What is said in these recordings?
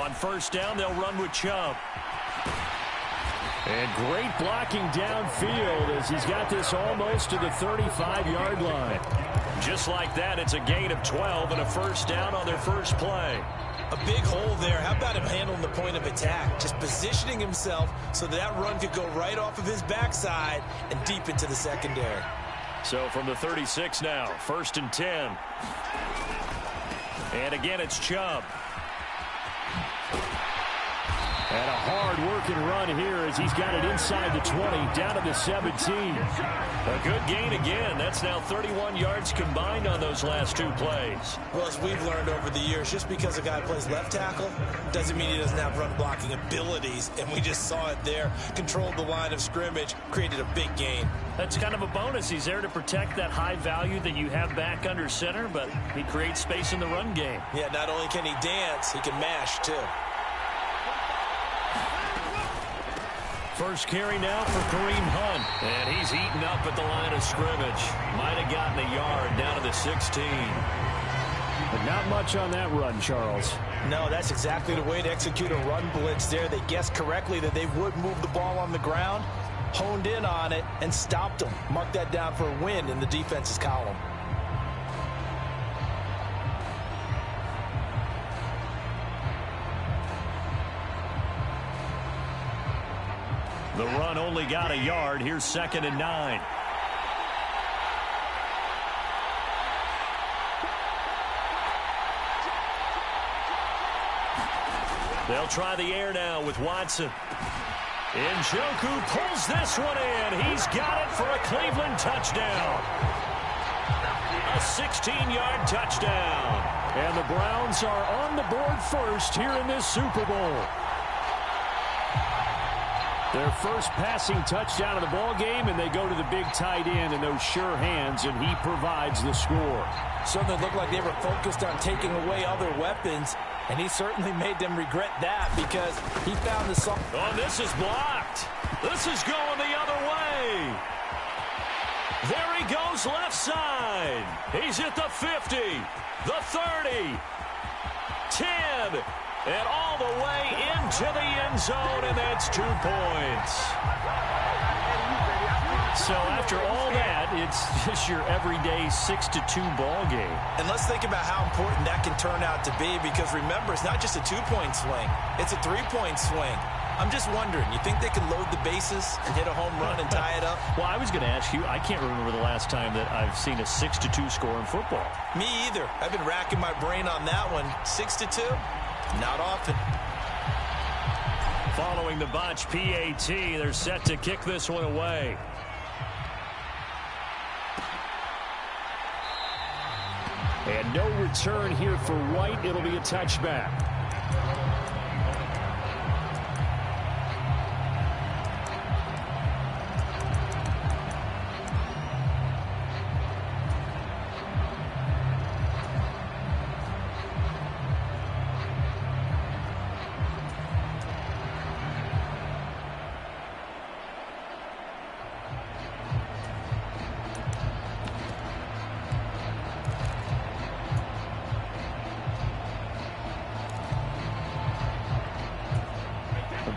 On first down, they'll run with Chubb. And great blocking downfield as he's got this almost to the 35-yard line. Just like that, it's a gain of 12 and a first down on their first play. A big hole there. How about him handling the point of attack? Just positioning himself so that run could go right off of his backside and deep into the secondary. So from the 36 now, first and 10. And again, it's Chubb. And a hard-working run here as he's got it inside the 20, down to the 17. A good gain again. That's now 31 yards combined on those last two plays. Well, as we've learned over the years, just because a guy plays left tackle doesn't mean he doesn't have run-blocking abilities. And we just saw it there. Controlled the line of scrimmage, created a big gain. That's kind of a bonus. He's there to protect that high value that you have back under center, but he creates space in the run game. Yeah, not only can he dance, he can mash, too. First carry now for Kareem Hunt. And he's eaten up at the line of scrimmage. Might have gotten a yard down to the 16. But not much on that run, Charles. No, that's exactly the way to execute a run blitz there. They guessed correctly that they would move the ball on the ground, honed in on it, and stopped them. Mark that down for a win in the defense's column. The run only got a yard. Here's second and 9. They'll try the air now with Watson. Njoku pulls this one in. He's got it for a Cleveland touchdown. A 16-yard touchdown. And the Browns are on the board first here in this Super Bowl. Their first passing touchdown of the ball game, and they go to the big tight end in those sure hands, and he provides the score. Certainly looked like they were focused on taking away other weapons, and he certainly made them regret that because he found the... Oh, this is blocked. This is going the other way. There he goes left side. He's at the 50, the 30, 10, and all the way into the end zone, and that's 2 points. So after all that, it's just your everyday 6-2 ball game. And let's think about how important that can turn out to be, because remember, it's not just a 2-point swing. It's a 3-point swing. I'm just wondering, you think they can load the bases and hit a home run and tie it up? Well, I was going to ask you, I can't remember the last time that I've seen a 6-2 score in football. Me either. I've been racking my brain on that one. 6-2? Not often. Following the botch PAT, they're set to kick this one away. And no return here for White. It'll be a touchback.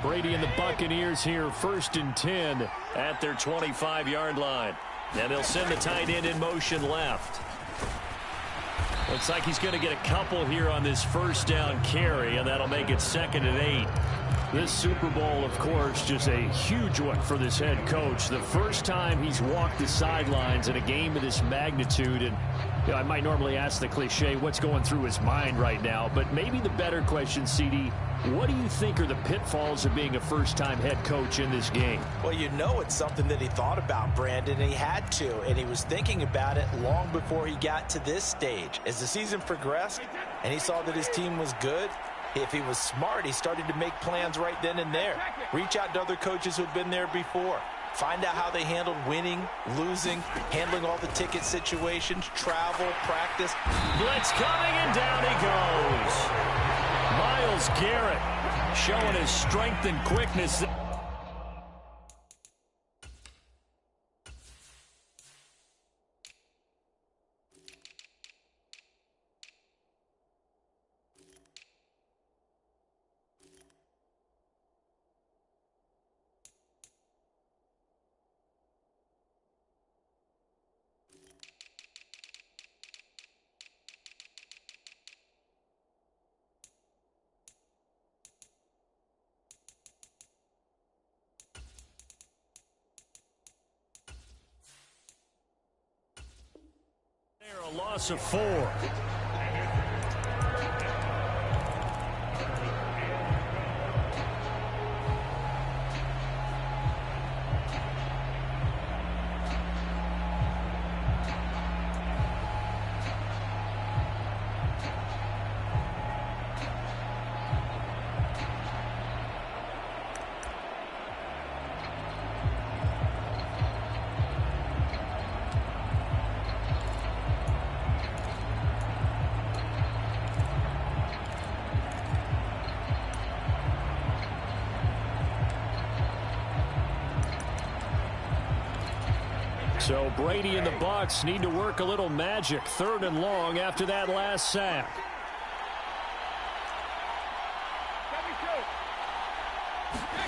Brady and the Buccaneers here, first and 10 at their 25-yard line. And they'll send the tight end in motion left. Looks like he's going to get a couple here on this first down carry, and that'll make it second and 8. This Super Bowl, of course, just a huge one for this head coach. The first time he's walked the sidelines in a game of this magnitude. And you know, I might normally ask the cliche, what's going through his mind right now? But maybe the better question, CD, what do you think are the pitfalls of being a first-time head coach in this game? Well, you know it's something that he thought about, Brandon, and he had to. And he was thinking about it long before he got to this stage. As the season progressed and he saw that his team was good, if he was smart, he started to make plans right then and there. Reach out to other coaches who've been there before. Find out how they handled winning, losing, handling all the ticket situations, travel, practice. Blitz coming, and down he goes. Myles Garrett showing his strength and quickness. loss of 4. So Brady and the Bucs need to work a little magic. 3rd and long after that last sack.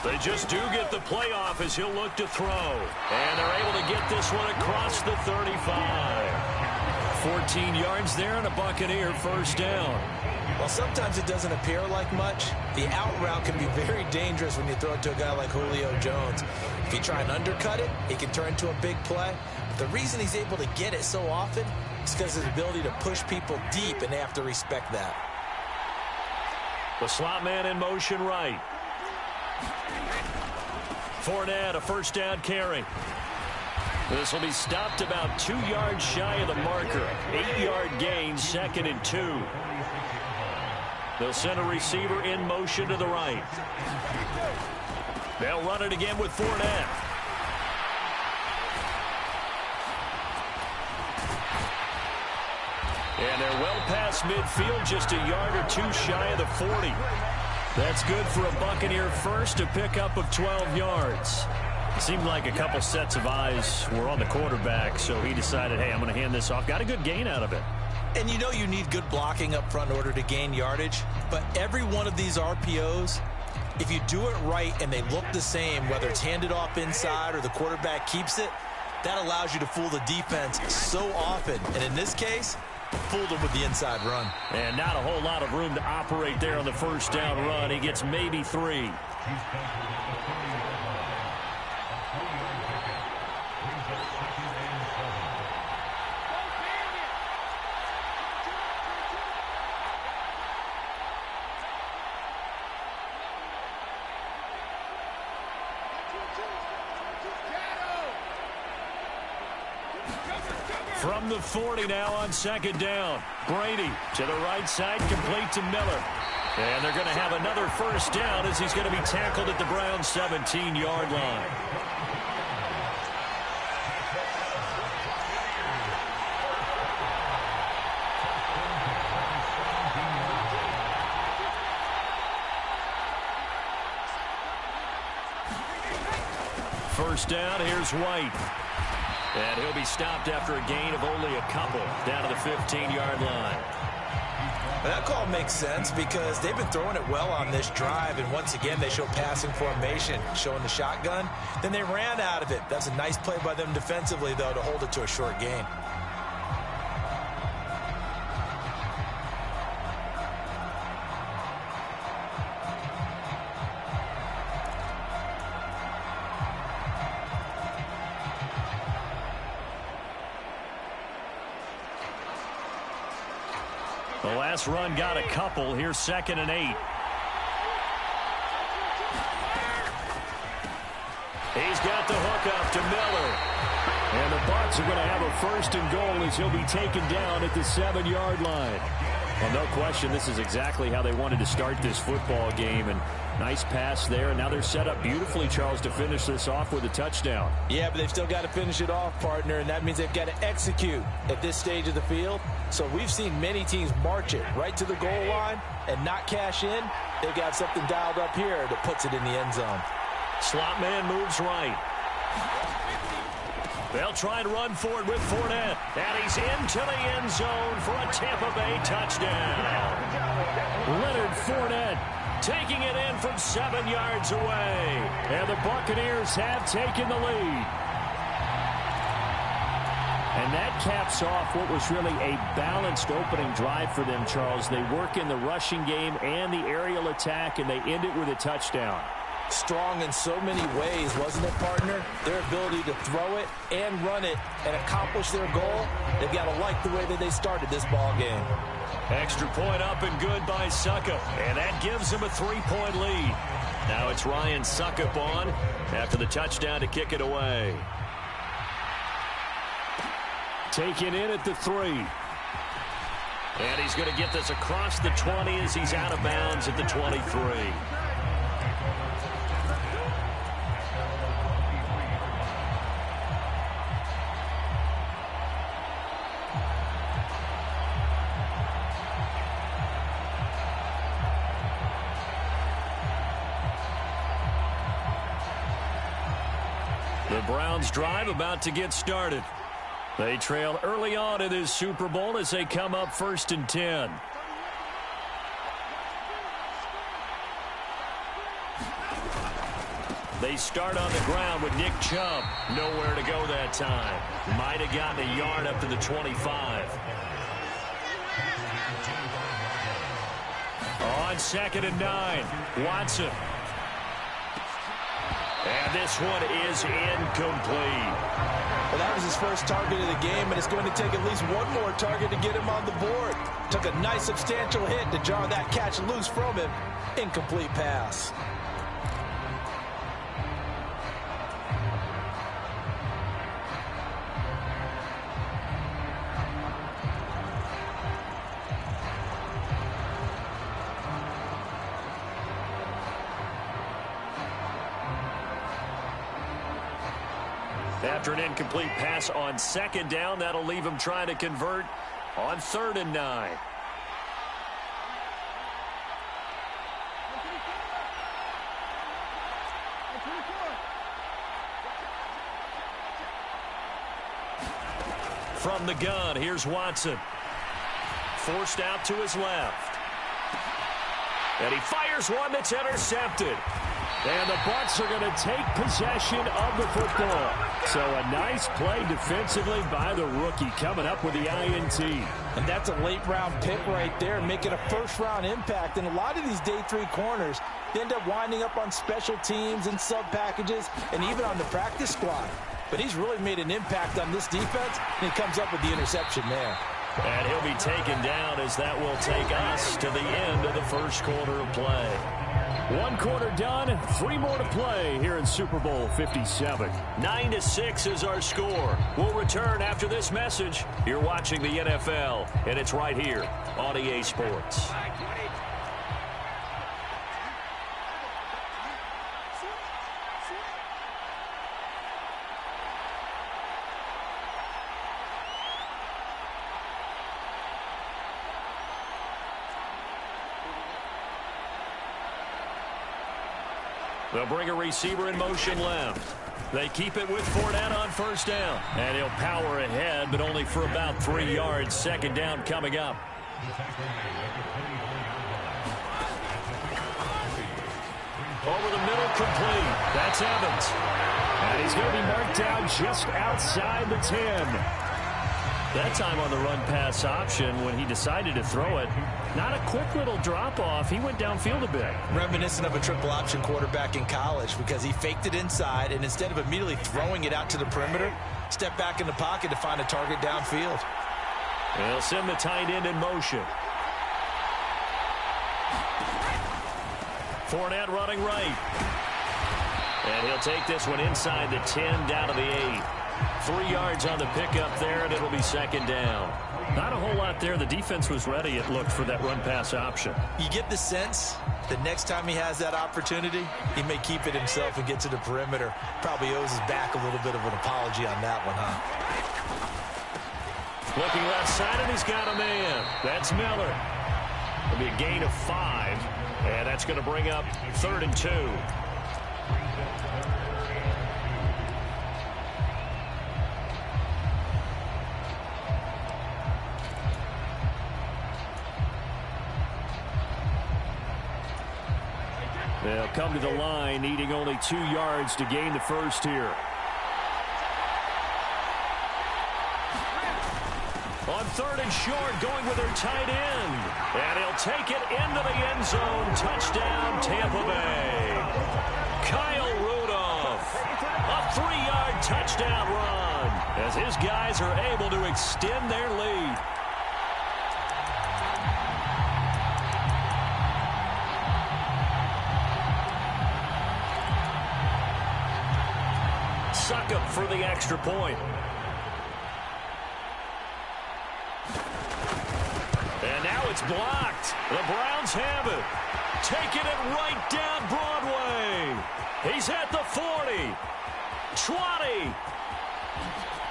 They just do get the playoff as he'll look to throw. And they're able to get this one across the 35. 14 yards there and a Buccaneer first down. Well, sometimes it doesn't appear like much. The out route can be very dangerous when you throw it to a guy like Julio Jones. If you try and undercut it, it can turn into a big play. But the reason he's able to get it so often is because of his ability to push people deep, and they have to respect that. The slot man in motion right. Fournette, a first down carry. This will be stopped about 2 yards shy of the marker. 8-yard gain, 2nd and 2. They'll send a receiver in motion to the right. They'll run it again with Fournette. And they're well past midfield, just a yard or 2 shy of the 40. That's good for a Buccaneer first, a pickup of 12 yards. It seemed like a couple sets of eyes were on the quarterback, so he decided, hey, I'm going to hand this off. Got a good gain out of it. And you know you need good blocking up front in order to gain yardage. But every one of these RPOs, if you do it right and they look the same, whether it's handed off inside or the quarterback keeps it, that allows you to fool the defense so often. And in this case, fooled him with the inside run. And not a whole lot of room to operate there on the first down run. He gets maybe 3. From the 40 now on 2nd down. Brady to the right side, complete to Miller. And they're going to have another first down as he's going to be tackled at the Browns' 17-yard line. First down, here's White. And he'll be stopped after a gain of only a couple down to the 15-yard line. That call makes sense because they've been throwing it well on this drive, and once again they show passing formation, showing the shotgun. Then they ran out of it. That's a nice play by them defensively, though, to hold it to a short gain. The last run got a couple. Here's 2nd and 8. He's got the hook up to Miller. And the Bucs are going to have a 1st and goal as he'll be taken down at the 7-yard line. Well, no question, this is exactly how they wanted to start this football game. And nice pass there. And now they're set up beautifully, Charles, to finish this off with a touchdown. Yeah, but they've still got to finish it off, partner, and that means they've got to execute at this stage of the field. So we've seen many teams march it right to the goal line and not cash in. They've got something dialed up here that puts it in the end zone. Slot man moves right. They'll try and run forward with Fournette. And he's into the end zone for a Tampa Bay touchdown. Leonard Fournette taking it in from 7 yards away. And the Buccaneers have taken the lead. And that caps off what was really a balanced opening drive for them, Charles. They work in the rushing game and the aerial attack, and they end it with a touchdown. Strong in so many ways, wasn't it, partner? Their ability to throw it and run it and accomplish their goal, they've got to like the way that they started this ball game. Extra point up and good by Suckup, and that gives them a 3-point lead. Now it's Ryan Suckup on after the touchdown to kick it away. Taken in at the 3. And he's going to get this across the 20 as he's out of bounds at the 23. The Browns drive about to get started. They trail early on in this Super Bowl as they come up 1st and 10. They start on the ground with Nick Chubb. Nowhere to go that time. Might have gotten a yard up to the 25. On 2nd and 9, Watson. And this one is incomplete. Well, that was his first target of the game, and it's going to take at least one more target to get him on the board. Took a nice substantial hit to jar that catch loose from him. Incomplete pass. After an incomplete pass on 2nd down, that'll leave him trying to convert on 3rd and 9. From the gun, here's Watson. Forced out to his left. And he fires one that's intercepted. And the Bucs are going to take possession of the football. So a nice play defensively by the rookie coming up with the INT. And that's a late-round pick right there, making a first-round impact. And a lot of these day 3 corners end up winding up on special teams and sub-packages and even on the practice squad. But he's really made an impact on this defense, and he comes up with the interception there. And he'll be taken down as that will take us to the end of the first quarter of play. 1 quarter done, 3 more to play here in Super Bowl 57. 9-6 is our score. We'll return after this message. You're watching the NFL, and it's right here on EA Sports. They'll bring a receiver in motion left. They keep it with Fournette on 1st down. And he'll power ahead, but only for about 3 yards. 2nd down coming up. Over the middle, complete. That's Evans. And he's going to be marked down just outside the 10. That time on the run-pass option when he decided to throw it. Not a quick little drop-off. He went downfield a bit. Reminiscent of a triple option quarterback in college because he faked it inside, and instead of immediately throwing it out to the perimeter, stepped back in the pocket to find a target downfield. They'll send the tight end in motion. Fournette running right. And he'll take this one inside the 10 down to the 8. 3 yards on the pickup there, and it'll be 2nd down. Not a whole lot there. The defense was ready, it looked, for that run-pass option. You get the sense that next time he has that opportunity, he may keep it himself and get to the perimeter. Probably owes his back a little bit of an apology on that one, huh? Looking left side, and he's got a man. That's Miller. It'll be a gain of 5, and that's going to bring up 3rd and 2. They'll come to the line, needing only 2 yards to gain the first here. On 3rd and short, going with their tight end. And he'll take it into the end zone. Touchdown, Tampa Bay. Kyle Rudolph. A 3-yard touchdown run as his guys are able to extend their lead. Succop for the extra point. And now it's blocked. The Browns have it. Taking it right down Broadway. He's at the 40. 20.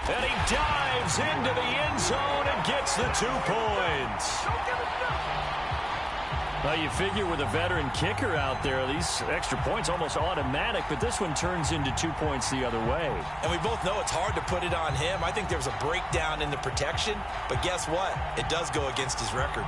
And he dives into the end zone and gets the 2 points. Well, you figure with a veteran kicker out there, these extra points almost automatic, but this one turns into 2 points the other way. And we both know it's hard to put it on him. I think there's a breakdown in the protection, but guess what? It does go against his record.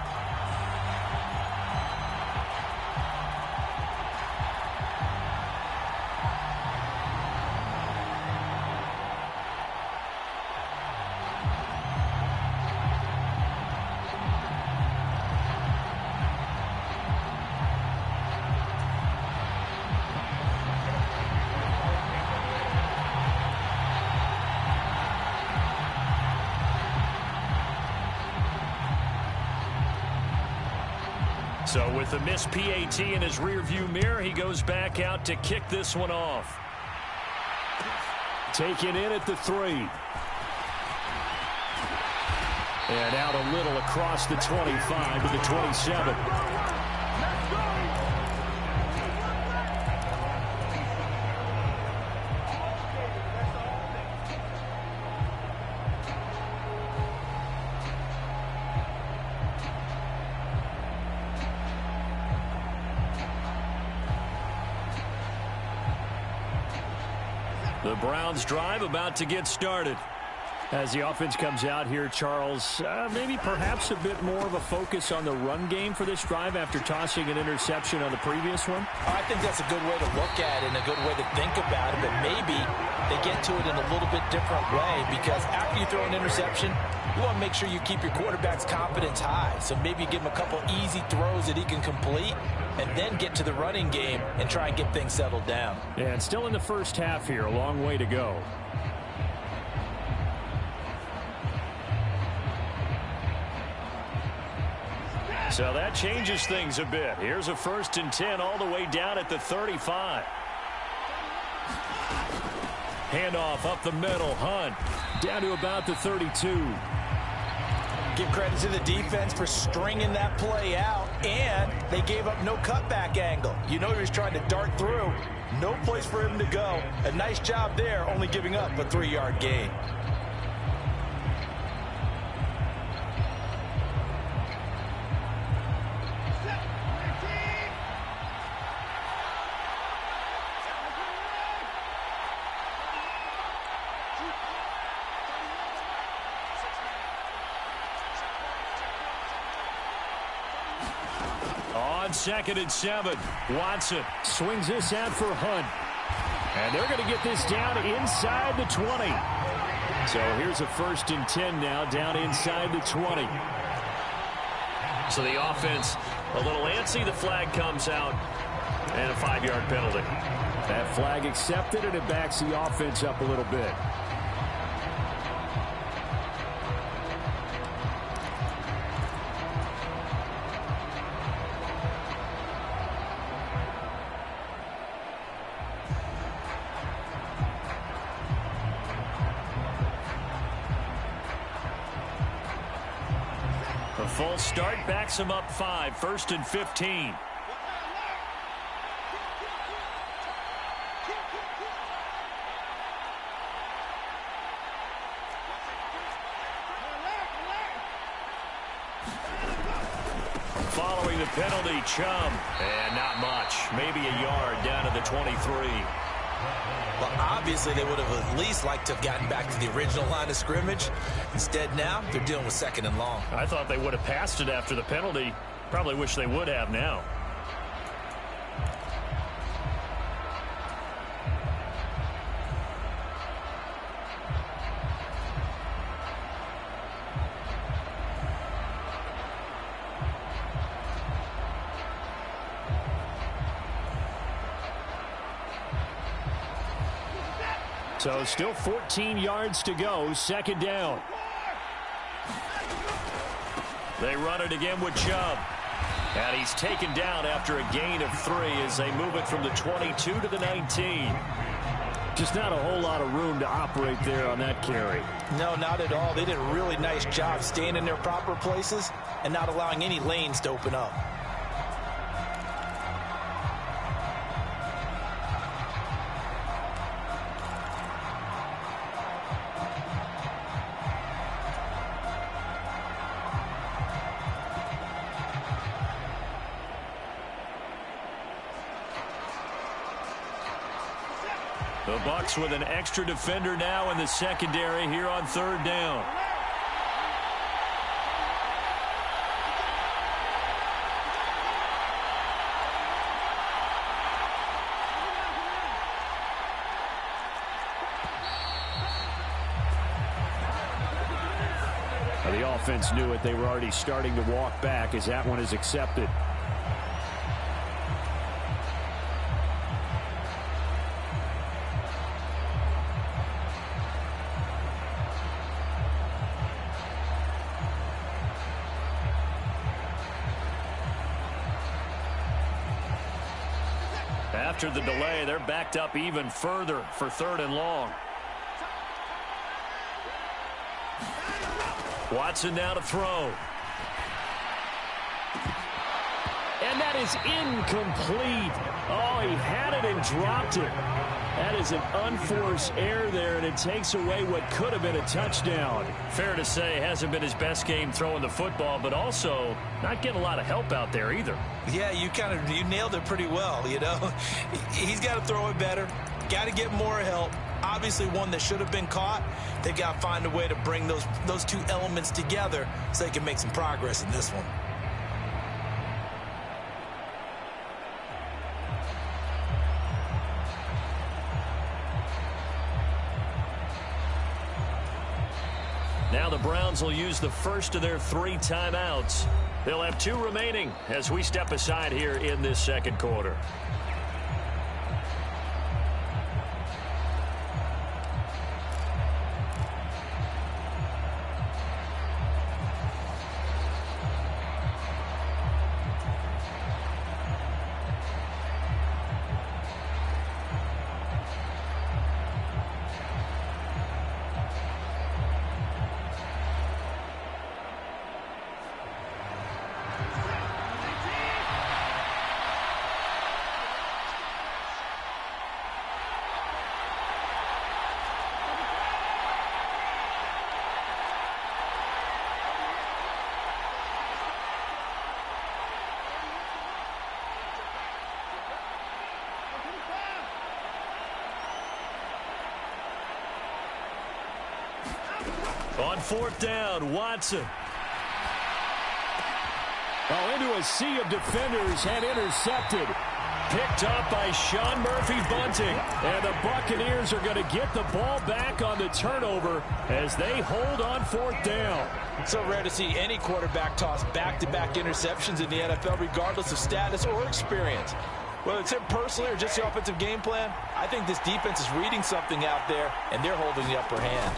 So with the missed PAT in his rearview mirror, he goes back out to kick this one off. Taken in at the 3. And out a little across the 25 to the 27. The Browns drive about to get started. As the offense comes out here, Charles, maybe perhaps a bit more of a focus on the run game for this drive after tossing an interception on the previous one? I think that's a good way to look at it and a good way to think about it, but maybe they get to it in a little bit different way because after you throw an interception, you want to make sure you keep your quarterback's confidence high. So maybe you give him a couple easy throws that he can complete and then get to the running game and try and get things settled down. And still in the first half here, a long way to go. So that changes things a bit. Here's a 1st and 10 all the way down at the 35. Handoff up the middle. Hunt down to about the 32. Give credit to the defense for stringing that play out, and they gave up no cutback angle. You know he was trying to dart through. No place for him to go. A nice job there, only giving up a 3-yard gain. On 2nd and 7, Watson swings this out for Hunt. And they're going to get this down inside the 20. So here's a 1st and 10 now down inside the 20. So the offense a little antsy. The flag comes out and a 5-yard penalty. That flag accepted, and it backs the offense up a little bit. A full start backs him up 5, 1st and 15. Following the penalty, Chum. And not much. Maybe a yard down to the 23. Well, obviously, they would have at least liked to have gotten back to the original line of scrimmage. Instead, now, they're dealing with 2nd and long. I thought they would have passed it after the penalty. Probably wish they would have now. So still 14 yards to go, second down. They run it again with Chubb. And he's taken down after a gain of 3 as they move it from the 22 to the 19. Just not a whole lot of room to operate there on that carry. No, not at all. They did a really nice job staying in their proper places and not allowing any lanes to open up. The Bucs with an extra defender now in the secondary here on third down. The offense knew it. They were already starting to walk back as that one is accepted. After the delay, they're backed up even further for third and long. Watson now to throw. And that is incomplete. Oh, he had it and dropped it. That is an unforced error there, and it takes away what could have been a touchdown. Fair to say, hasn't been his best game throwing the football, but also not getting a lot of help out there either. Yeah, you nailed it pretty well, you know. He's got to throw it better. Got to get more help. Obviously one that should have been caught. They got to find a way to bring those two elements together so they can make some progress in this one. Now the Browns will use the first of their 3 timeouts. They'll have 2 remaining as we step aside here in this second quarter. On fourth down, Watson. Oh, into a sea of defenders and intercepted. Picked up by Sean Murphy-Bunting. And the Buccaneers are going to get the ball back on the turnover as they hold on fourth down. It's so rare to see any quarterback toss back-to-back interceptions in the NFL, regardless of status or experience. Whether it's him personally or just the offensive game plan, I think this defense is reading something out there, and they're holding the upper hand.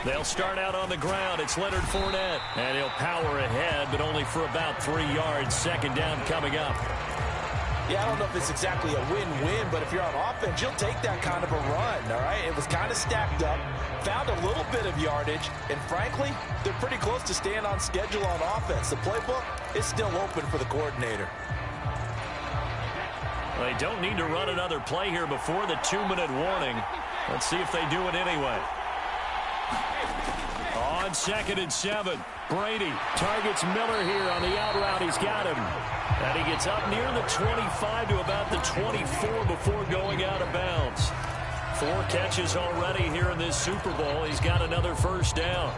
They'll start out on the ground. It's Leonard Fournette. And he'll power ahead, but only for about 3 yards. Second down coming up. Yeah, I don't know if it's exactly a win-win, but if you're on offense, you'll take that kind of a run, all right? It was kind of stacked up, found a little bit of yardage, and frankly, they're pretty close to staying on schedule on offense. The playbook is still open for the coordinator. They don't need to run another play here before the 2-minute warning. Let's see if they do it anyway. On 2nd and 7, Brady targets Miller here on the out route. He's got him. And he gets up near the 25 to about the 24 before going out of bounds. 4 catches already here in this Super Bowl. He's got another first down.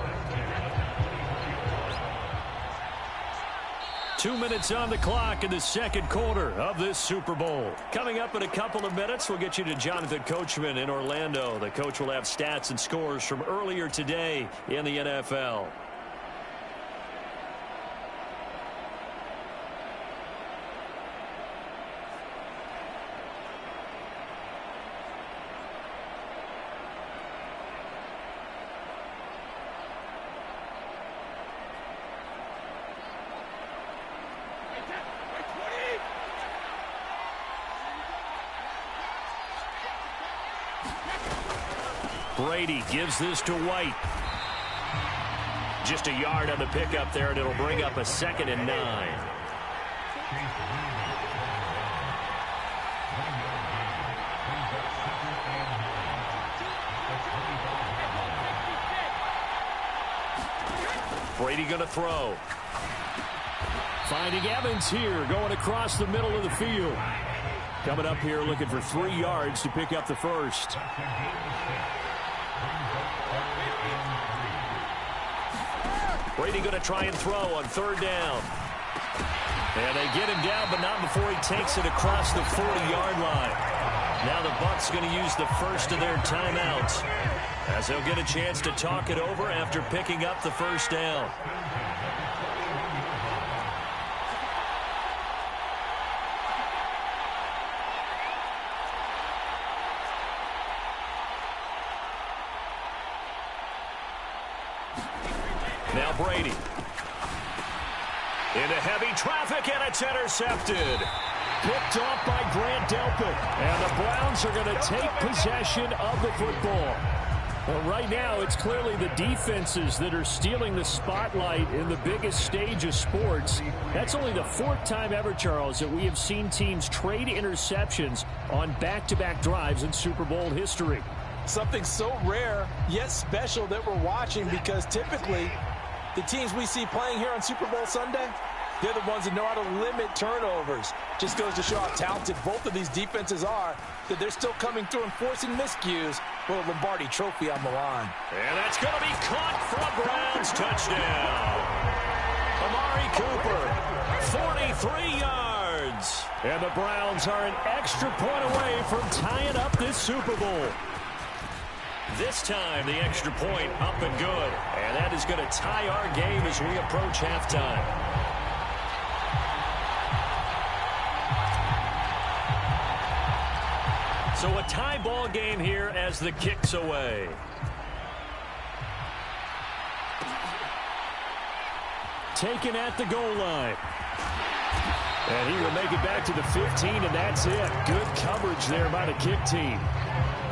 2 minutes on the clock in the second quarter of this Super Bowl. Coming up in a couple of minutes, we'll get you to Jonathan Coachman in Orlando. The coach will have stats and scores from earlier today in the NFL. Brady gives this to White. Just a yard on the pickup there, and it'll bring up a 2nd and 9. Brady going to throw. Finding Evans here, going across the middle of the field. Coming up here looking for 3 yards to pick up the first. Brady going to try and throw on 3rd down. And they get him down, but not before he takes it across the 40-yard line. Now the Bucs going to use the first of their timeouts, as they'll get a chance to talk it over after picking up the first down. Now Brady. Into heavy traffic, and it's intercepted. Picked off by Grant Delpit. And the Browns are going to take possession of the football. Well, right now, it's clearly the defenses that are stealing the spotlight in the biggest stage of sports. That's only the 4th time ever, Charles, that we have seen teams trade interceptions on back-to-back drives in Super Bowl history. Something so rare, yet special that we're watching, because typically the teams we see playing here on Super Bowl Sunday, they're the ones that know how to limit turnovers. Just goes to show how talented both of these defenses are, that they're still coming through and forcing miscues with a Lombardi trophy on the line. And that's going to be caught for a Browns touchdown. Amari Cooper, 43 yards. And the Browns are an extra point away from tying up this Super Bowl. This time, the extra point up and good. And that is going to tie our game as we approach halftime. So a tie ball game here as the kick's away. Taken at the goal line. And he will make it back to the 15, and that's it. Good coverage there by the kick team.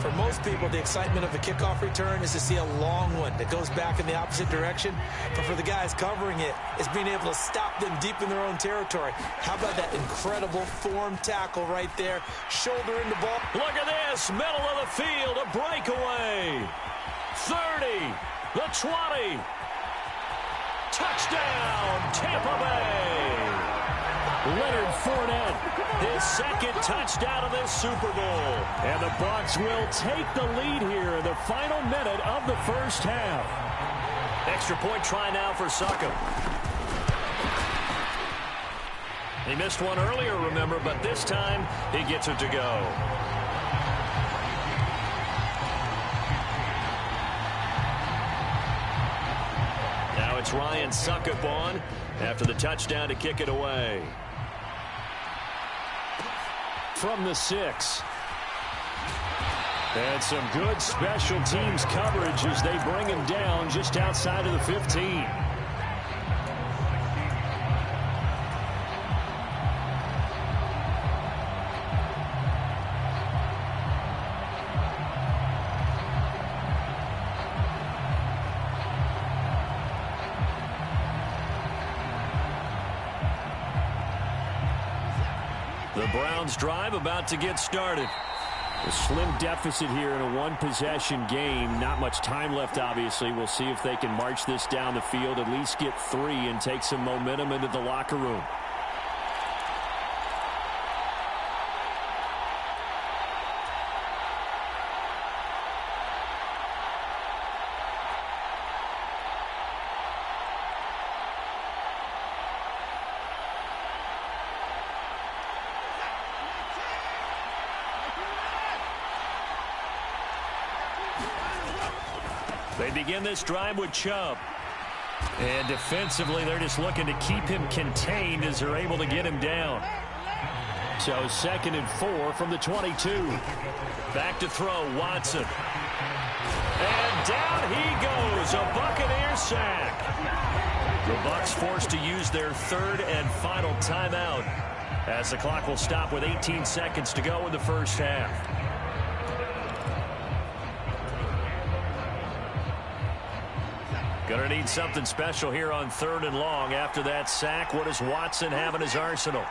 For most people, the excitement of the kickoff return is to see a long one that goes back in the opposite direction. But for the guys covering it, it's being able to stop them deep in their own territory. How about that incredible form tackle right there? Shoulder in the ball. Look at this, middle of the field, a breakaway. 30, the 20. Touchdown, Tampa Bay. Leonard Fournette, his 2nd touchdown of this Super Bowl. And the Bucs will take the lead here in the final minute of the first half. Extra point try now for Suckup. He missed one earlier, remember, but this time he gets it to go. Now it's Ryan Suckup on after the touchdown to kick it away. From the 6. And some good special teams coverage as they bring him down just outside of the 15. The Browns drive about to get started. A slim deficit here in a one-possession game. Not much time left, obviously. We'll see if they can march this down the field, at least get 3, and take some momentum into the locker room. They begin this drive with Chubb. And defensively, they're just looking to keep him contained as they're able to get him down. So 2nd and 4 from the 22. Back to throw, Watson. And down he goes, a Buccaneer sack. The Bucs forced to use their 3rd and final timeout as the clock will stop with 18 seconds to go in the first half. Going to need something special here on 3rd and long. After that sack, what does Watson have in his arsenal?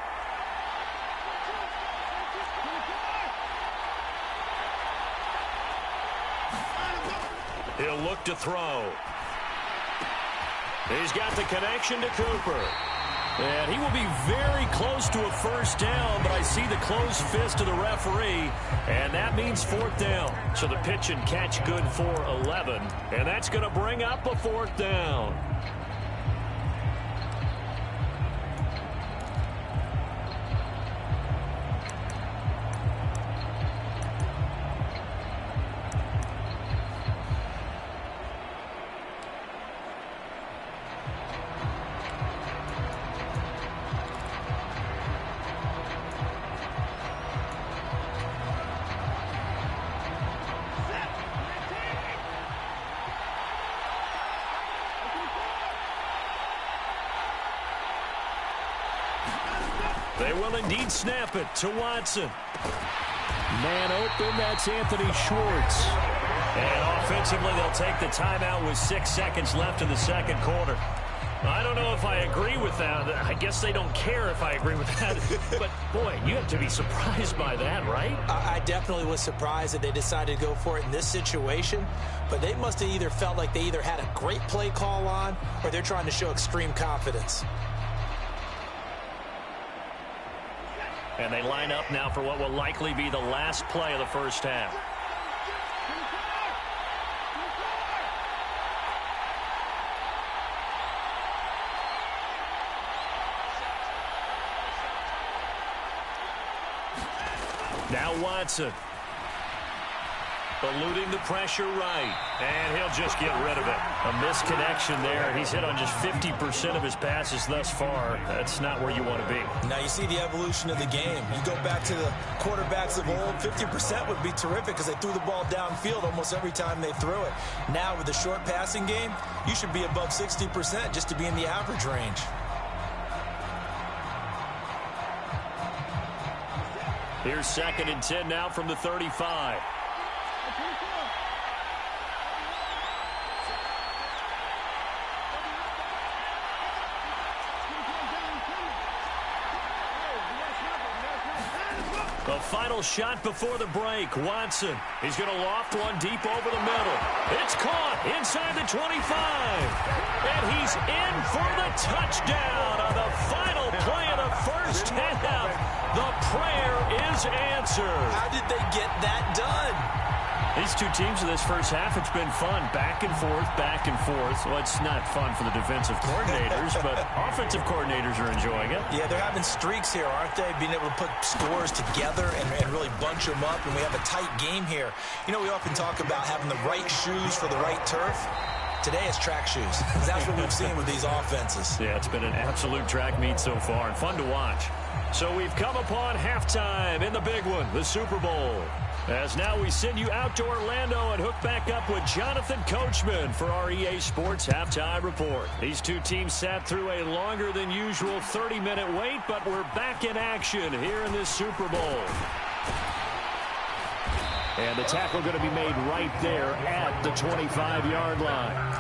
He'll look to throw. He's got the connection to Cooper. And he will be very close to a first down, but I see the closed fist of the referee, and that means 4th down. So the pitch and catch good for 11, and that's going to bring up a 4th down. They will indeed snap it to Watson. Man open, that's Anthony Schwartz. And offensively, they'll take the timeout with 6 seconds left in the second quarter. I don't know if I agree with that. I guess they don't care if I agree with that. But, boy, you have to be surprised by that, right? I definitely was surprised that they decided to go for it in this situation. But they must have either felt like they either had a great play call on or they're trying to show extreme confidence. And they line up now for what will likely be the last play of the first half. Now Watson. Eluding the pressure right. And he'll just get rid of it. A misconnection there. He's hit on just 50% of his passes thus far. That's not where you want to be. Now you see the evolution of the game. You go back to the quarterbacks of old, 50% would be terrific because they threw the ball downfield almost every time they threw it. Now with the short passing game, you should be above 60% just to be in the average range. Here's 2nd and 10 now from the 35. The final shot before the break. Watson. He's going to loft one deep over the middle. It's caught inside the 25. And he's in for the touchdown on the final play of the first half. The prayer is answered. How did they get that done? These two teams in this first half, it's been fun. Back and forth, back and forth. Well, it's not fun for the defensive coordinators, but offensive coordinators are enjoying it. Yeah, they're having streaks here, aren't they? Being able to put scores together and really bunch them up, and we have a tight game here. You know, we often talk about having the right shoes for the right turf. Today it's track shoes. That's what we've seen with these offenses. Yeah, it's been an absolute track meet so far and fun to watch. So we've come upon halftime in the big one, the Super Bowl. As now we send you out to Orlando and hook back up with Jonathan Coachman for our EA Sports Halftime Report. These two teams sat through a longer than usual 30-minute wait, but we're back in action here in this Super Bowl. And the tackle going to be made right there at the 25-yard line.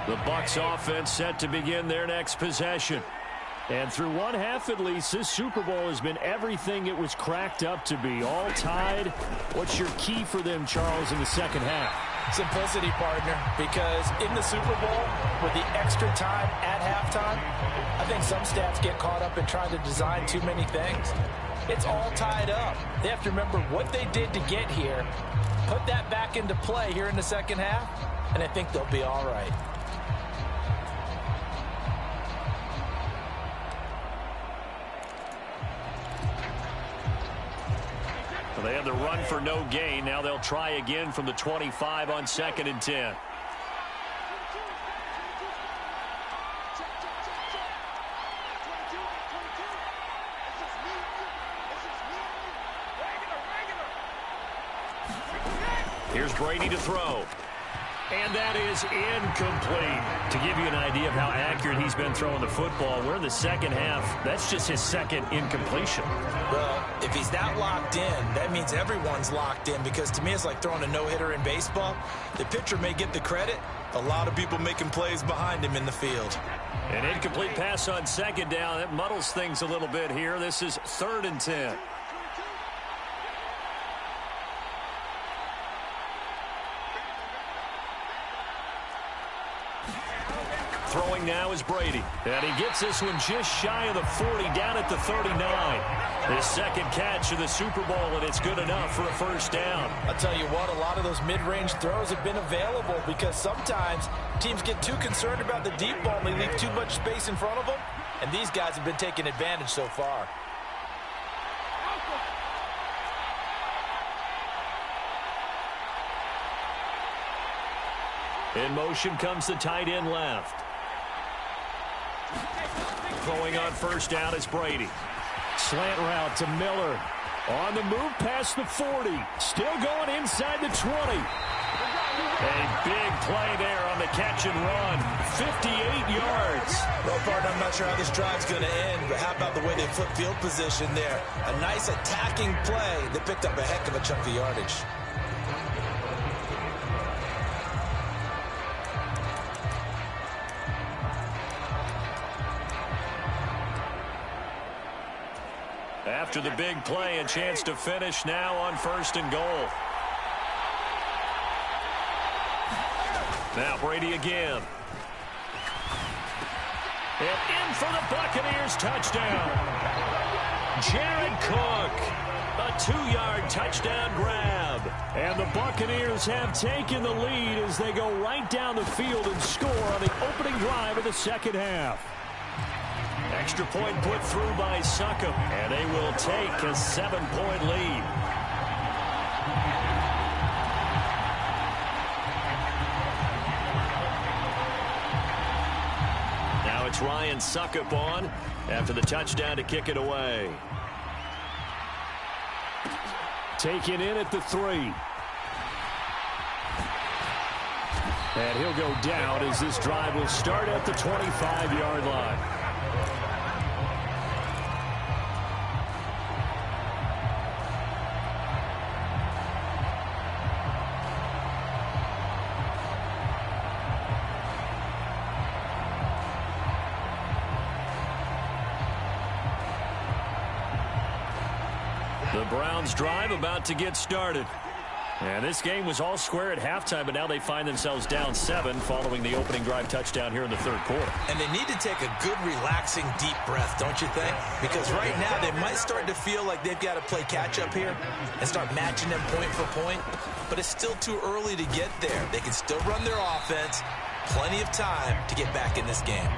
The Bucs offense set to begin their next possession. And through one half at least, this Super Bowl has been everything it was cracked up to be. All tied. What's your key for them, Charles, in the second half? Simplicity, partner, because in the Super Bowl, with the extra time at halftime, I think some stats get caught up in trying to design too many things. It's all tied up. They have to remember what they did to get here, put that back into play here in the second half, and I think they'll be all right. They had the run for no gain. Now they'll try again from the 25 on 2nd and 10. Here's Brady to throw. And that is incomplete. To give you an idea of how accurate he's been throwing the football, we're in the second half. That's just his second incompletion. Well, if he's that locked in, that means everyone's locked in, because to me it's like throwing a no-hitter in baseball. The pitcher may get the credit. A lot of people making plays behind him in the field. An incomplete pass on second down. That muddles things a little bit here. This is 3rd and 10. Throwing now is Brady. And he gets this one just shy of the 40, down at the 39. His second catch of the Super Bowl, and it's good enough for a first down. I'll tell you what, a lot of those mid-range throws have been available, because sometimes teams get too concerned about the deep ball and they leave too much space in front of them. And these guys have been taking advantage so far. In motion comes the tight end left. Throwing on first down is Brady. Slant route to Miller. On the move past the 40. Still going inside the 20. A big play there on the catch and run. 58 yards. Well, partner, I'm not sure how this drive's going to end, but how about the way they flip field position there? A nice attacking play that picked up a heck of a chunk of yardage. After the big play, a chance to finish now on 1st and goal. Now Brady again. And in for the Buccaneers, touchdown. Jared Cook, a 2-yard touchdown grab. And the Buccaneers have taken the lead as they go right down the field and score on the opening drive of the second half. Extra point put through by Succop, and they will take a 7-point lead. Now it's Ryan Succop on after the touchdown to kick it away. Taken in at the 3. And he'll go down as this drive will start at the 25-yard line. The Browns drive about to get started. And this game was all square at halftime, but now they find themselves down 7 following the opening drive touchdown here in the 3rd quarter. And they need to take a good, relaxing, deep breath, don't you think? Because right now they might start to feel like they've got to play catch-up here and start matching them point for point. But it's still too early to get there. They can still run their offense. Plenty of time to get back in this game.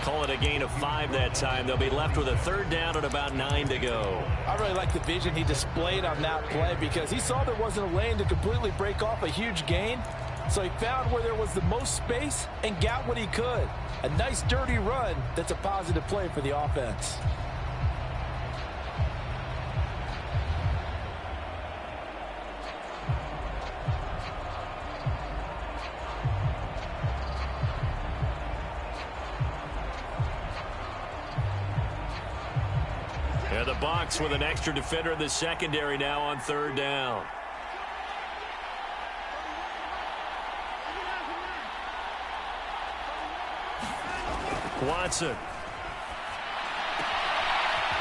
Call it a gain of 5 that time. They'll be left with a 3rd down and about 9 to go. I really like the vision he displayed on that play, because he saw there wasn't a lane to completely break off a huge gain. So he found where there was the most space and got what he could. A nice dirty run that's a positive play for the offense. And the Bucs with an extra defender in the secondary now on 3rd down. Watson.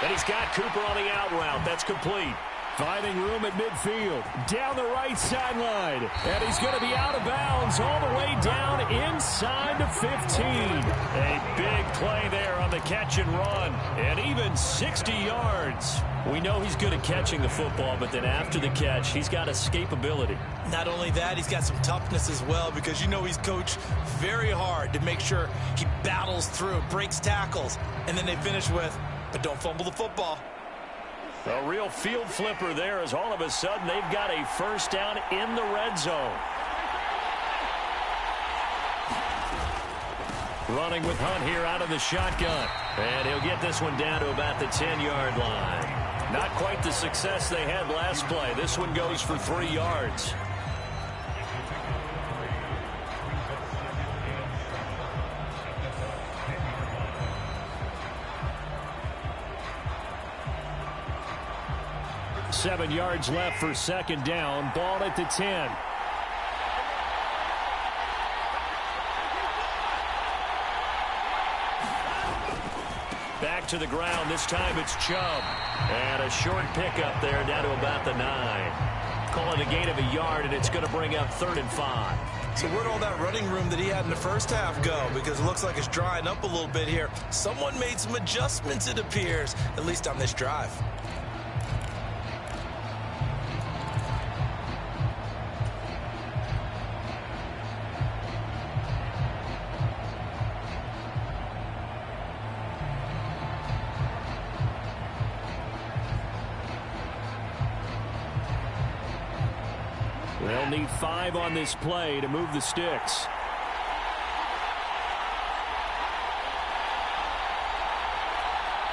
And he's got Cooper on the out route. That's complete. Finding room at midfield. Down the right sideline. And he's going to be out of bounds all the way down inside the 15. A big play there on the catch and run. And even 60 yards. We know he's good at catching the football, but then after the catch, he's got escapability. Not only that, he's got some toughness as well, because you know he's coached very hard to make sure he battles through, breaks tackles, and then they finish with, but don't fumble the football. A real field flipper there, as all of a sudden they've got a first down in the red zone. Running with Hunt here out of the shotgun. And he'll get this one down to about the 10-yard line. Not quite the success they had last play. This one goes for 3 yards. 7 yards left for second down. Ball at the 10. Back to the ground. This time it's Chubb. And a short pickup there down to about the 9. Call it a gain of a yard, and it's going to bring up 3rd and 5. So where'd all that running room that he had in the first half go? Because it looks like it's drying up a little bit here. Someone made some adjustments, it appears, at least on this drive. They'll need 5 on this play to move the sticks.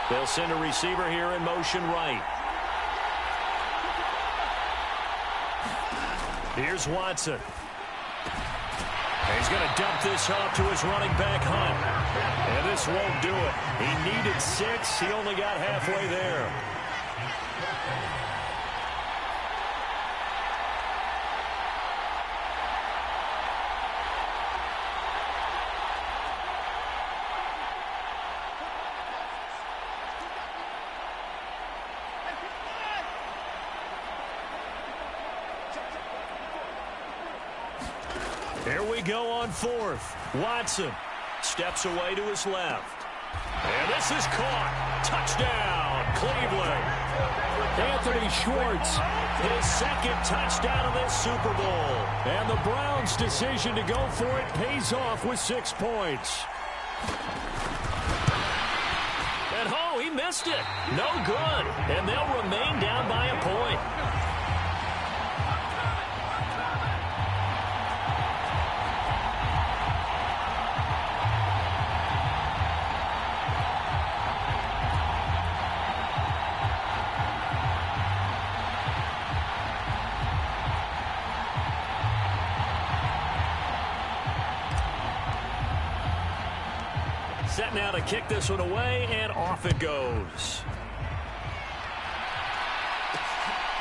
They'll send a receiver here in motion right. Here's Watson. He's going to dump this off to his running back, Hunt. And this won't do it. He needed 6. He only got halfway there. Here we go on 4th. Watson steps away to his left. And this is caught. Touchdown, Cleveland. Anthony Schwartz, his 2nd touchdown of this Super Bowl. And the Browns' decision to go for it pays off with 6 points. And he missed it. No good. And they'll remain down by a point. Set now to kick this one away, and off it goes.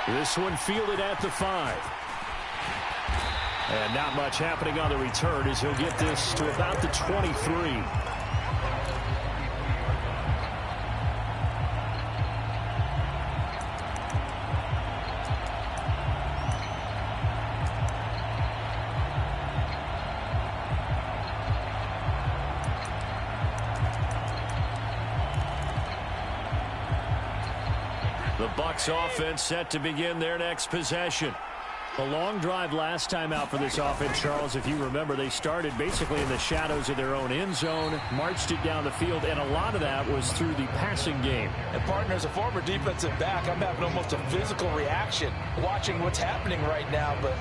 This one fielded at the 5. And not much happening on the return as he'll get this to about the 23. The Bucs offense set to begin their next possession. A long drive last time out for this offense, Charles. If you remember, they started basically in the shadows of their own end zone, marched it down the field, and a lot of that was through the passing game. And partner, as a former defensive back, I'm having almost a physical reaction watching what's happening right now. But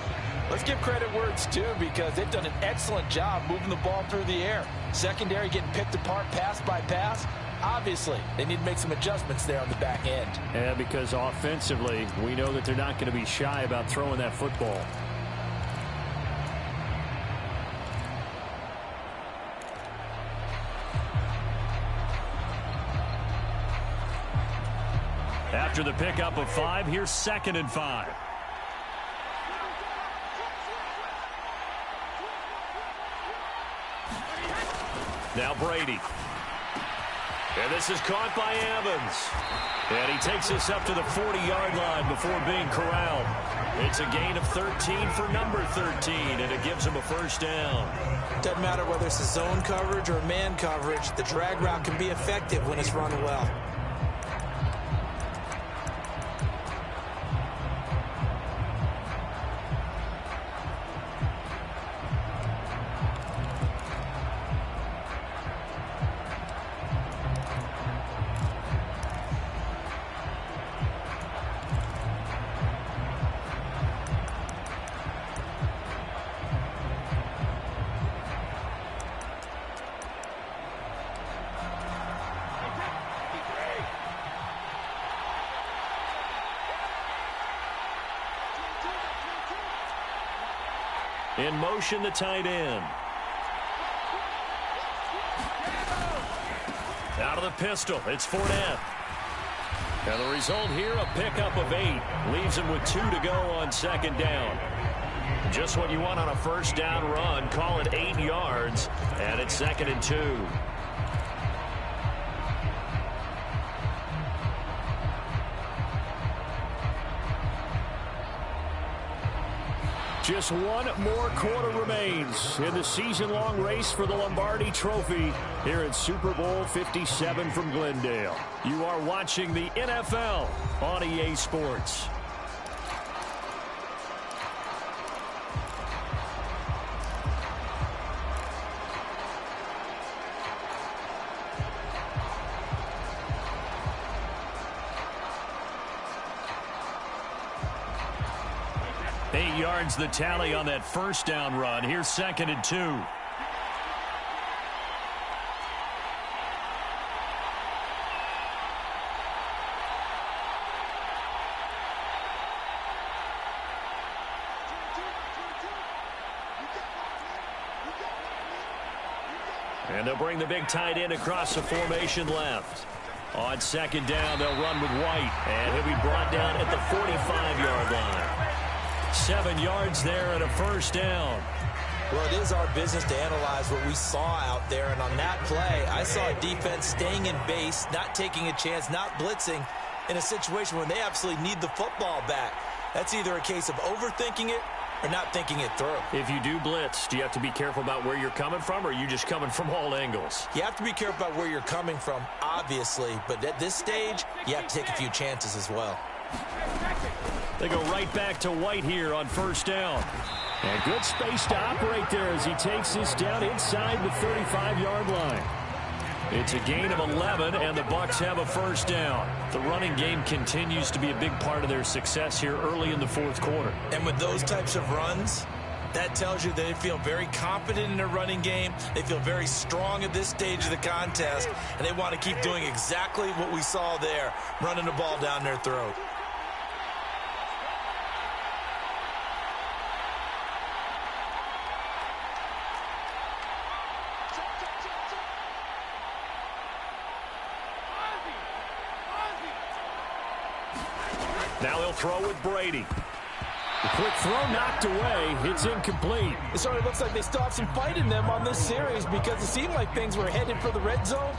let's give credit where it's due, because they've done an excellent job moving the ball through the air. Secondary getting picked apart pass by pass. Obviously, they need to make some adjustments there on the back end. Yeah, because offensively, we know that they're not going to be shy about throwing that football. After the pickup of 5, here's 2nd and 5. Now Brady. And this is caught by Evans. And he takes this up to the 40-yard line before being corralled. It's a gain of 13 for number 13, and it gives him a 1st down. Doesn't matter whether it's a zone coverage or man coverage, the drag route can be effective when it's run well. In motion, the tight end. Out of the pistol, it's Fournette. And the result here, a pickup of 8. Leaves him with 2 to go on second down. Just what you want on a first down run. Call it 8 yards, and it's 2nd and 2. Just one more quarter remains in the season-long race for the Lombardi Trophy here at Super Bowl 57 from Glendale. You are watching the NFL on EA Sports. The tally on that first down run. Here's 2nd and 2. And they'll bring the big tight end across the formation left. On second down, they'll run with White, and he'll be brought down at the 45-yard line. 7 yards there and a first down. Well, it is our business to analyze what we saw out there, and on that play, I saw a defense staying in base, not taking a chance, not blitzing in a situation when they absolutely need the football back. That's either a case of overthinking it or not thinking it through. If you do blitz, do you have to be careful about where you're coming from, or are you just coming from all angles? You have to be careful about where you're coming from, obviously, but at this stage, you have to take a few chances as well. They go right back to White here on first down. And good space to operate there as he takes this down inside the 35-yard line. It's a gain of 11, and the Bucs have a first down. The running game continues to be a big part of their success here early in the fourth quarter. And with those types of runs, that tells you that they feel very confident in their running game. They feel very strong at this stage of the contest, and they want to keep doing exactly what we saw there, running the ball down their throat. Now he'll throw with Brady. The quick throw knocked away. It's incomplete. It sort of looks like they still have some fight in them on this series because it seemed like things were headed for the red zone.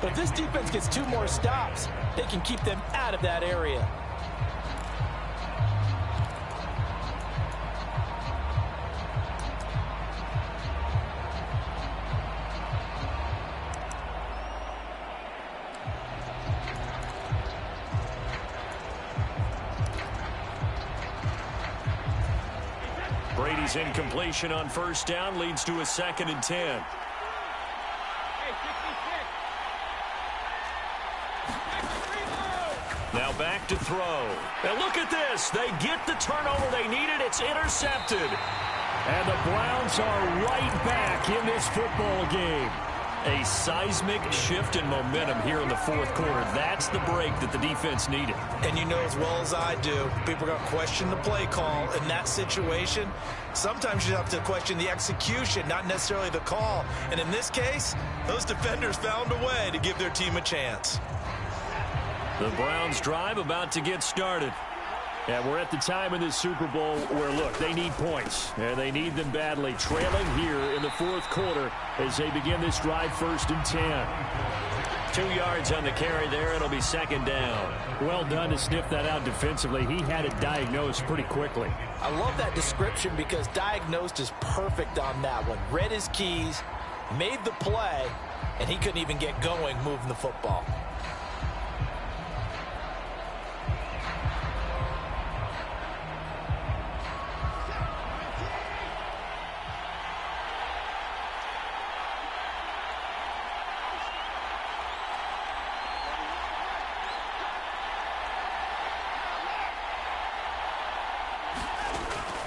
But if this defense gets 2 more stops, they can keep them out of that area. Brady's incompletion on first down leads to a 2nd and 10. Now back to throw. And look at this. They get the turnover they needed. It's intercepted. And the Browns are right back in this football game. A seismic shift in momentum here in the fourth quarter. That's the break that the defense needed. And you know as well as I do, people are going to question the play call in that situation. Sometimes you have to question the execution, not necessarily the call. And in this case, those defenders found a way to give their team a chance. The Browns drive about to get started. And we're at the time in this Super Bowl where, look, they need points. And they need them badly. Trailing here in the fourth quarter as they begin this drive 1st and 10. 2 yards on the carry there. It'll be 2nd down. Well done to sniff that out defensively. He had it diagnosed pretty quickly. I love that description because diagnosed is perfect on that one. Read his keys, made the play, and he couldn't even get going moving the football.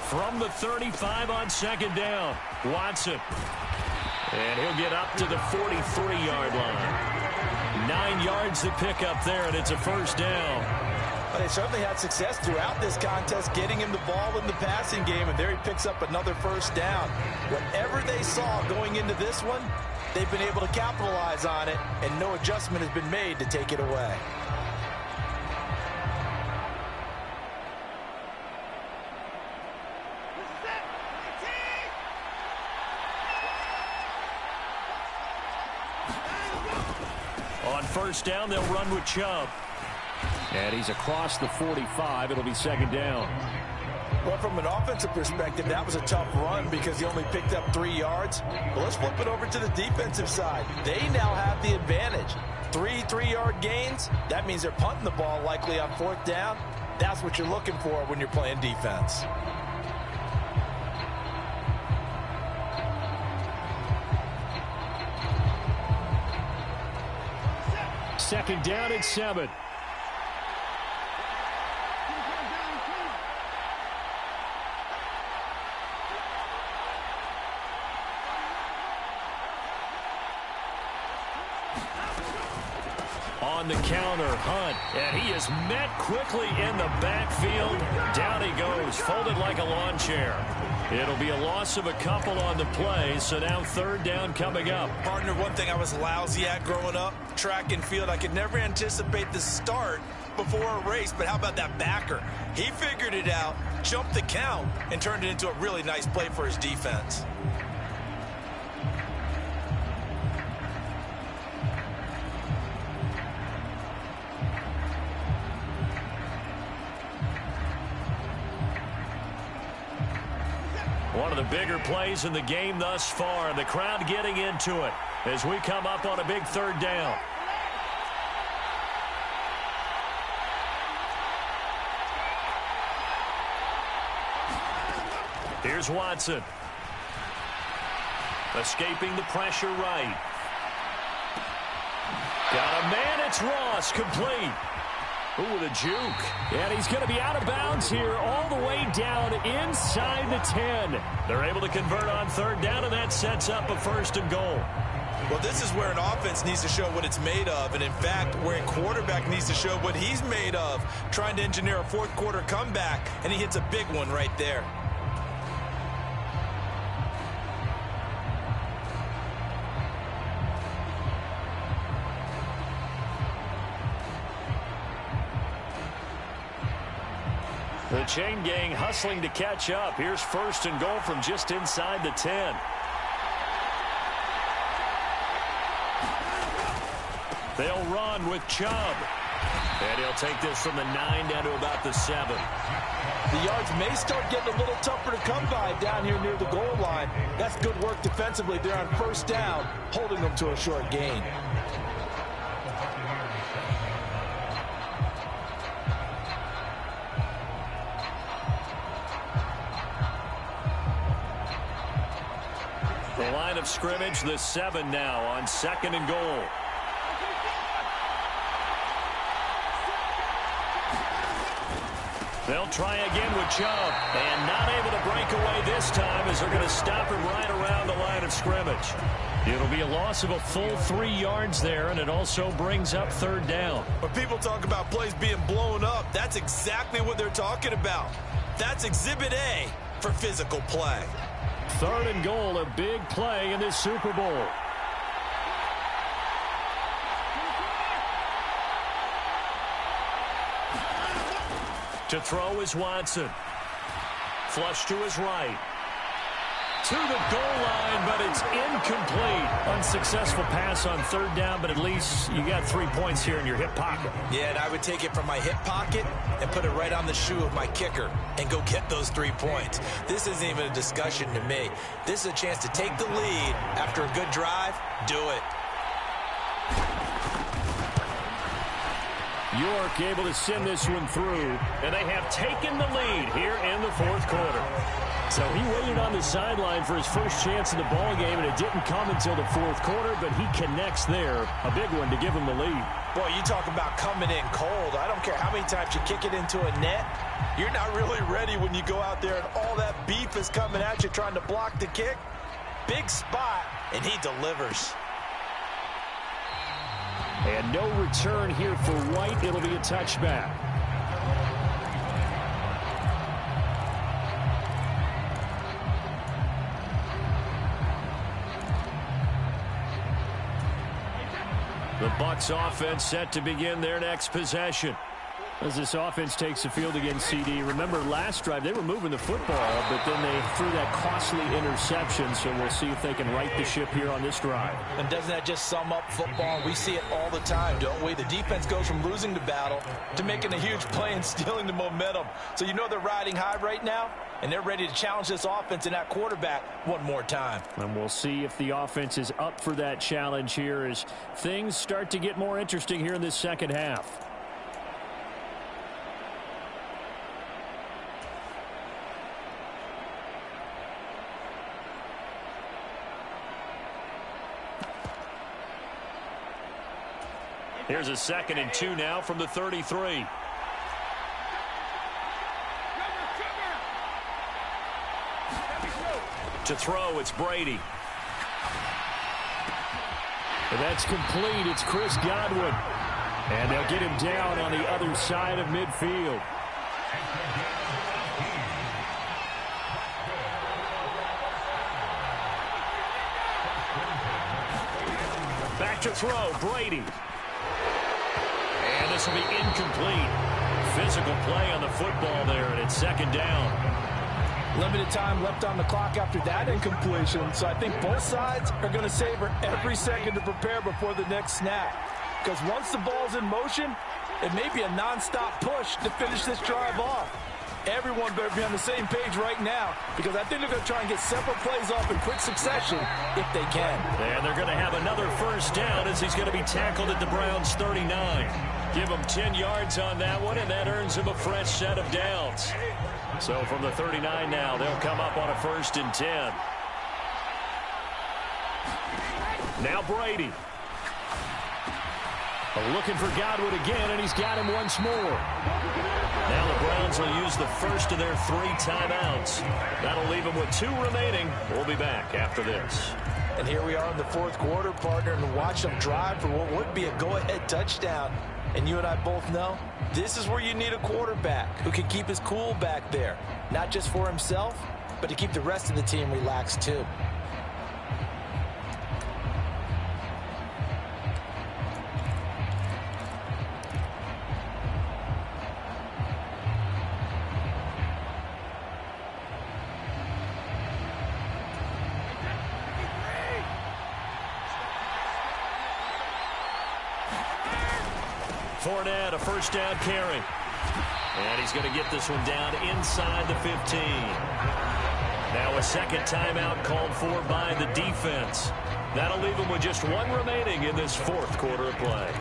From the 35 on 2nd down, Watson. And he'll get up to the 43-yard line. 9 yards to pick up there, and it's a first down. Well, they certainly had success throughout this contest getting him the ball in the passing game, and there he picks up another first down. Whatever they saw going into this one, they've been able to capitalize on it, and no adjustment has been made to take it away. On first down, they'll run with Chubb. And he's across the 45. It'll be second down. Well, from an offensive perspective, that was a tough run because he only picked up 3 yards. Well, let's flip it over to the defensive side. They now have the advantage. 3 3-yard gains. That means they're punting the ball likely on fourth down. That's what you're looking for when you're playing defense. Second down and 7. On the counter, Hunt, and he is met quickly in the backfield. Down he goes, folded like a lawn chair. It'll be a loss of a couple on the play, so now third down coming up. Partner, one thing I was lousy at growing up, track and field, I could never anticipate the start before a race, but how about that backer? He figured it out, jumped the count, and turned it into a really nice play for his defense. One of the bigger plays in the game thus far. The crowd getting into it as we come up on a big third down. Here's Watson. Escaping the pressure right. Got a man, it's Ross, complete. Ooh, with a juke. And he's going to be out of bounds here all the way down inside the 10. They're able to convert on third down, and that sets up a first and goal. Well, this is where an offense needs to show what it's made of. And, in fact, where a quarterback needs to show what he's made of, trying to engineer a fourth-quarter comeback, and he hits a big one right there. The chain gang hustling to catch up. Here's first and goal from just inside the 10. They'll run with Chubb. And he'll take this from the 9 down to about the 7. The yards may start getting a little tougher to come by down here near the goal line. That's good work defensively. They're on first down, holding them to a short gain. The line of scrimmage, the 7 now on second and goal. They'll try again with Chubb, and not able to break away this time as they're going to stop him right around the line of scrimmage. It'll be a loss of a full 3 yards there, and it also brings up third down. When people talk about plays being blown up, that's exactly what they're talking about. That's Exhibit A for physical play. Third and goal, a big play in this Super Bowl. To throw is Watson. Flush to his right. To the goal line, but it's incomplete. Unsuccessful pass on third down, but at least you got 3 points here in your hip pocket. Yeah, and I would take it from my hip pocket and put it right on the shoe of my kicker and go get those 3 points. This isn't even a discussion to me. This is a chance to take the lead after a good drive. Do it. York able to send this one through, and they have taken the lead here in the fourth quarter. So he waited on the sideline for his first chance in the ball game, and it didn't come until the fourth quarter, but he connects there. A big one to give him the lead. Boy, you talk about coming in cold. I don't care how many times you kick it into a net. You're not really ready when you go out there and all that beef is coming at you trying to block the kick. Big spot, and he delivers. And no return here for White. It'll be a touchback. The Bucs offense set to begin their next possession. As this offense takes the field against CD, remember last drive they were moving the football, but then they threw that costly interception, so we'll see if they can right the ship here on this drive. And doesn't that just sum up football? We see it all the time, don't we? The defense goes from losing the battle to making a huge play and stealing the momentum. So you know they're riding high right now, and they're ready to challenge this offense and that quarterback one more time. And we'll see if the offense is up for that challenge here as things start to get more interesting here in this second half. Here's a 2nd and 2 now from the 33. To throw, it's Brady. And that's complete. It's Chris Godwin. And they'll get him down on the other side of midfield. Back to throw, Brady. And this will be incomplete. Physical play on the football there, and it's 2nd down. Limited time left on the clock after that incompletion, so I think both sides are going to savor every second to prepare before the next snap. Because once the ball's in motion, it may be a nonstop push to finish this drive off. Everyone better be on the same page right now, because I think they're going to try and get several plays off in quick succession if they can. And they're going to have another 1st down as he's going to be tackled at the Browns' 39. Give him 10 yards on that one, and that earns him a fresh set of downs. So from the 39 now, they'll come up on a 1st and 10. Now Brady. Looking for Godwin again, and he's got him once more. Now the Browns will use the first of their 3 timeouts. That'll leave them with 2 remaining. We'll be back after this. And here we are in the 4th quarter, partner, and watch them drive for what would be a go-ahead touchdown. And you and I both know this is where you need a quarterback who can keep his cool back there. Not just for himself, but to keep the rest of the team relaxed too. Fournette, a 1st down carry. And he's going to get this one down inside the 15. Now a 2nd timeout called for by the defense. That'll leave them with just 1 remaining in this 4th quarter of play.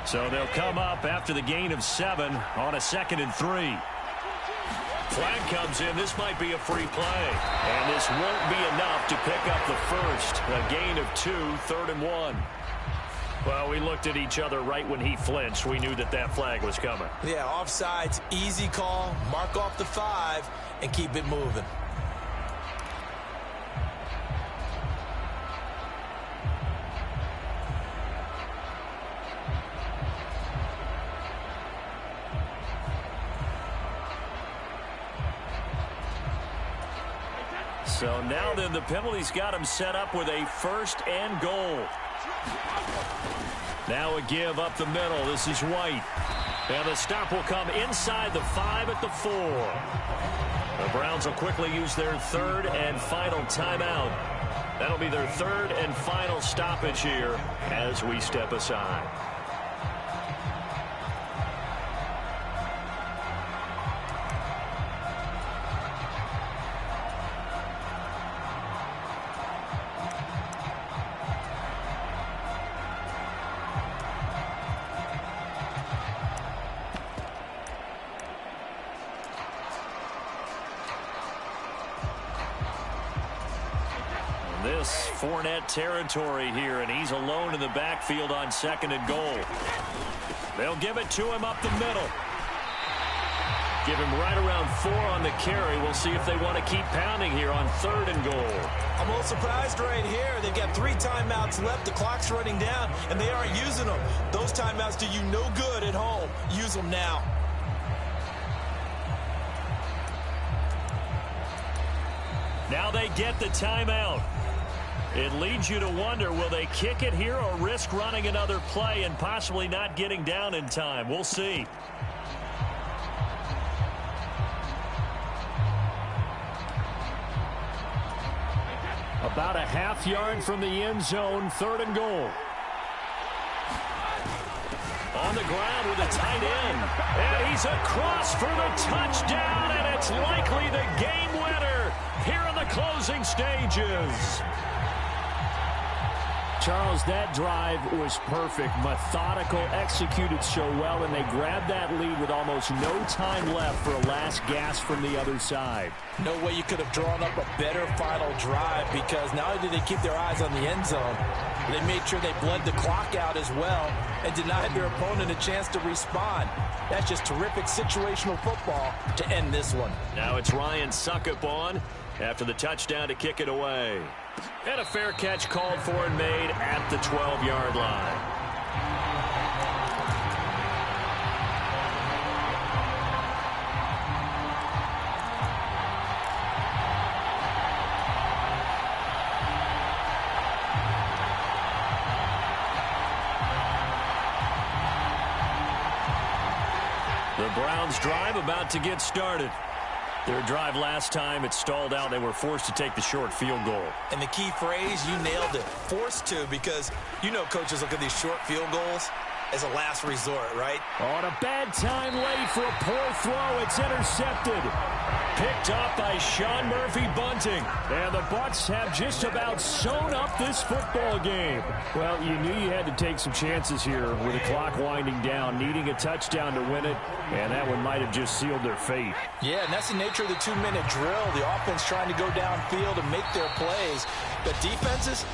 So they'll come up after the gain of 7 on a 2nd and 3. Flag comes in. This might be a free play. And this won't be enough to pick up the first. A gain of 2, 3rd and 1. Well, we looked at each other right when he flinched. We knew that that flag was coming. Yeah, offsides, easy call. Mark off the 5 and keep it moving. So now then the penalty's got him set up with a 1st and goal. Now a give up the middle. This is White. And the stop will come inside the 5 at the 4. The Browns will quickly use their 3rd and final timeout. That'll be their 3rd and final stoppage here as we step aside. This Fournette territory here, and he's alone in the backfield on 2nd and goal. They'll give it to him up the middle. Give him right around 4 on the carry. We'll see if they want to keep pounding here on 3rd and goal. I'm a little surprised right here. They've got 3 timeouts left. The clock's running down, and they aren't using them. Those timeouts do you no good at home. Use them now. Now they get the timeout. It leads you to wonder, will they kick it here or risk running another play and possibly not getting down in time? We'll see. About a half yard from the end zone, 3rd and goal. On the ground with a tight end. And he's across for the touchdown, and it's likely the game winner here in the closing stages. Charles, that drive was perfect. Methodical, executed so well, and they grabbed that lead with almost no time left for a last gasp from the other side. No way you could have drawn up a better final drive, because not only did they keep their eyes on the end zone, they made sure they bled the clock out as well and denied their opponent a chance to respond. That's just terrific situational football to end this one. Now it's Ryan Suckup on after the touchdown to kick it away. And a fair catch called for and made at the 12-yard line. The Browns drive about to get started. Their drive last time, it stalled out. They were forced to take the short field goal. And the key phrase, you nailed it, forced to, because you know coaches look at these short field goals as a last resort, right? On a bad time late for a poor throw. It's intercepted. Picked up by Sean Murphy-Bunting. And the Bucs have just about sewn up this football game. Well, you knew you had to take some chances here with the clock winding down, needing a touchdown to win it, and that one might have just sealed their fate. Yeah, and that's the nature of the 2-minute drill. The offense trying to go downfield and make their plays. But defenses,